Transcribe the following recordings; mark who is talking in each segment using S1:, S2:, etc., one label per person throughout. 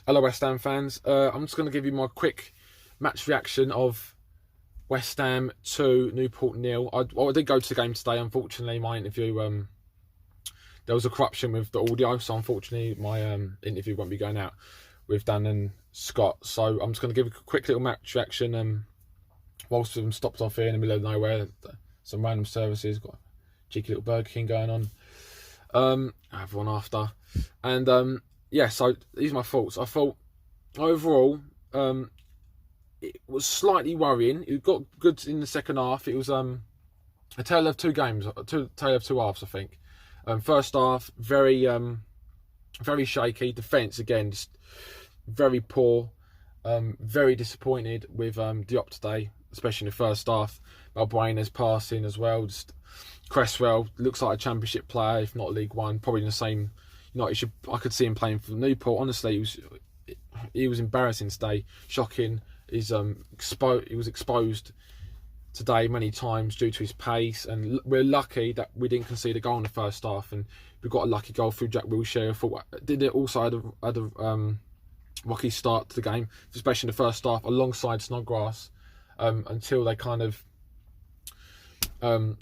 S1: Hello West Ham fans, I'm just going to give you my quick match reaction of West Ham 2, Newport 0. I did go to the game today. Unfortunately my interview, there was a corruption with the audio, so unfortunately my interview won't be going out with Dan and Scott. So I'm just going to give a quick little match reaction whilst I'm stopped off here in the middle of nowhere. Some random services, got a cheeky little Burger King going on. I have one after. And yeah, so these are my thoughts. I thought overall it was slightly worrying. It got good in the second half. It was a tale of two games, tale of two halves, I think. First half, very shaky. Defence again, just very poor. Very disappointed with Diop today, especially in the first half. Balbuena's passing as well. Just Cresswell looks like a Championship player, if not League One, probably in the same. I could see him playing for Newport. Honestly, he was embarrassing today. Shocking. He was exposed today many times due to his pace, and we're lucky that we didn't concede a goal in the first half, and we got a lucky goal through Jack Wilshere. I thought did it also had a rocky start to the game, especially in the first half alongside Snodgrass, until they kind of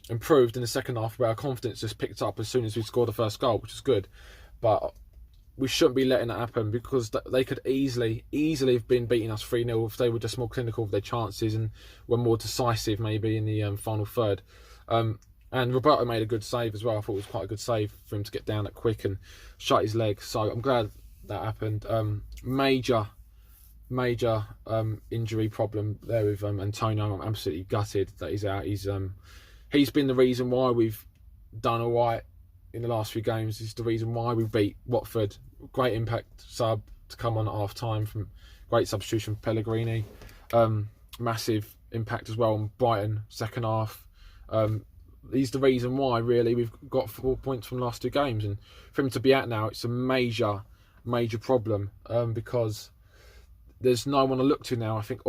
S1: improved in the second half, where our confidence just picked up as soon as we scored the first goal, which is good. But we shouldn't be letting that happen, because they could easily have been beating us 3-0 if they were just more clinical with their chances and were more decisive maybe in the final third. And Roberto made a good save as well. I thought it was quite a good save for him to get down that quick and shut his leg. So I'm glad that happened. Major injury problem there with Antonio. I'm absolutely gutted that he's out. He's been the reason why we've done all right in the last few games. Is the reason why we beat Watford. Great impact sub to come on at half time, from great substitution for Pellegrini. Massive impact as well on Brighton second half. He's the reason why really we've got 4 points from the last two games, and for him to be out now, it's a major problem, because there's no one to look to now. I think,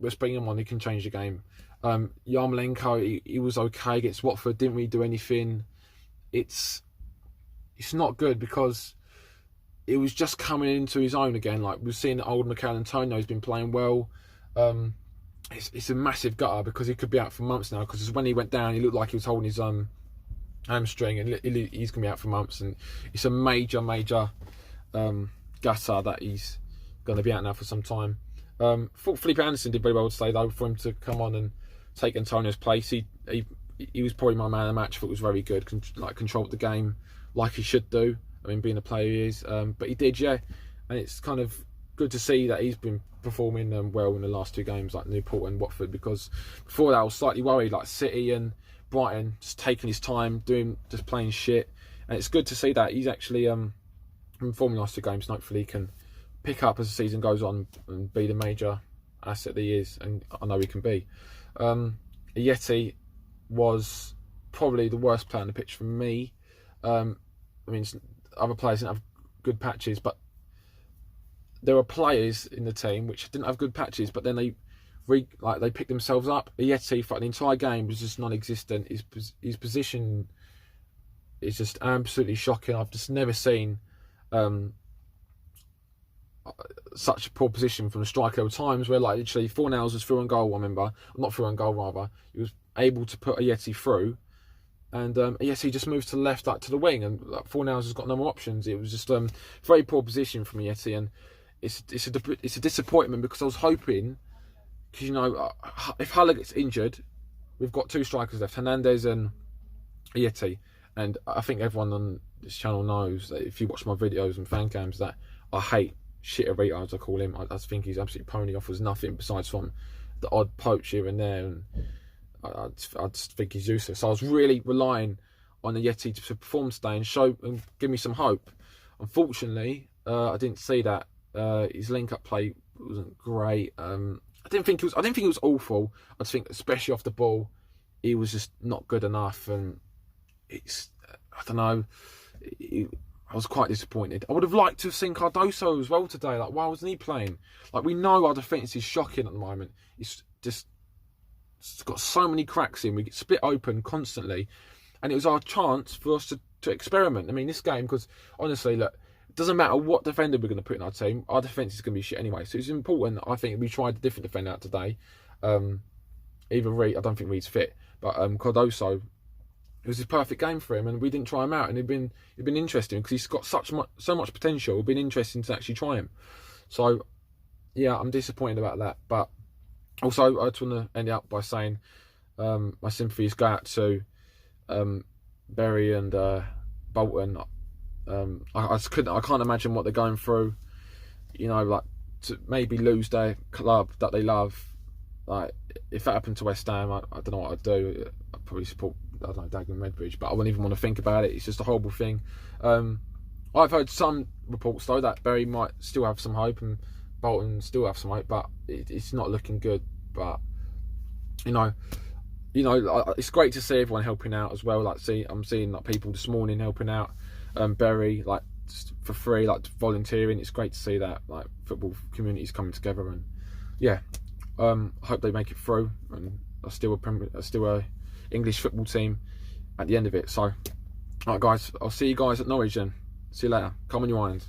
S1: let's bring him on, he can change the game. Yarmolenko, he was okay against Watford, didn't really do anything. It's not good, because it was just coming into his own again. Like we've seen, old Mikel Antonio's been playing well. It's a massive gutter, because he could be out for months now, because when he went down he looked like he was holding his hamstring, and he's going to be out for months, and it's a major gutter that he's going to be out now for some time. Thought Felipe Anderson did very well today though, for him to come on and take Antonio's place. He was probably my man of the match. I thought it was very good, controlled the game like he should do. I mean, being a player he is, but he did, yeah. And it's kind of good to see that he's been performing well in the last two games, like Newport and Watford, because before that I was slightly worried, like City and Brighton, just taking his time, just playing shit. And it's good to see that he's actually performing the last two games, and hopefully he can pick up as the season goes on and be the major asset that he is, and I know he can be. Yeti was probably the worst player on the pitch for me. I mean, other players didn't have good patches, but there were players in the team which didn't have good patches, but then they picked themselves up. Yeti, for the entire game, was just non-existent. His position is just absolutely shocking. I've just never seen such a poor position from the striker. There were times where, like, literally Fornals was through on goal, I remember. Not through on goal, rather. He was able to put a Yeti through, and Yeti just moves to the left, like to the wing, and Fornals has got no more options. It was just very poor position from Yeti, and it's a disappointment, because I was hoping, because if Haller gets injured, we've got two strikers left, Hernandez and Yeti, and I think everyone on this channel knows that if you watch my videos and fan cams, that I hate Shitarita, as I call him. I think he's absolutely pony, offers nothing besides from the odd poach here and there, and I just think he's useless. So I was really relying on the Yeti to perform today and show and give me some hope. Unfortunately, I didn't see that. His link-up play wasn't great. I didn't think it was awful. I just think, especially off the ball, he was just not good enough. And I don't know. I was quite disappointed. I would have liked to have seen Cardoso as well today. Like, why wasn't he playing? Like, we know our defence is shocking at the moment. It's got so many cracks in. We get split open constantly. And it was our chance for us to experiment. I mean, this game, because honestly, look, doesn't matter what defender we're going to put in our team, our defence is going to be shit anyway. So it's important, I think, we tried a different defender out today. Either Reed, I don't think Reed's fit, but Cardoso, it was a perfect game for him, and we didn't try him out, and it'd been interesting because he's got so much potential. It'd been interesting to actually try him. So yeah, I'm disappointed about that. But also, I just want to end it up by saying my sympathies go out to Berry and Bolton. I can't imagine what they're going through. You know, like, to maybe lose their club that they love. Like, if that happened to West Ham, I don't know what I'd do. I'd probably support, I don't know, Dagenham Redbridge, but I wouldn't even want to think about it. It's just a horrible thing. I've heard some reports though that Berry might still have some hope and Bolton still have some hope, but it's not looking good. But you know, it's great to see everyone helping out as well. Like, I'm seeing like people this morning helping out Berry, like, just for free, like volunteering. It's great to see that, like, football communities coming together. And yeah, I hope they make it through and are still a English football team at the end of it. So, alright guys, I'll see you guys at Norwich then. See you later. Come on, you irons.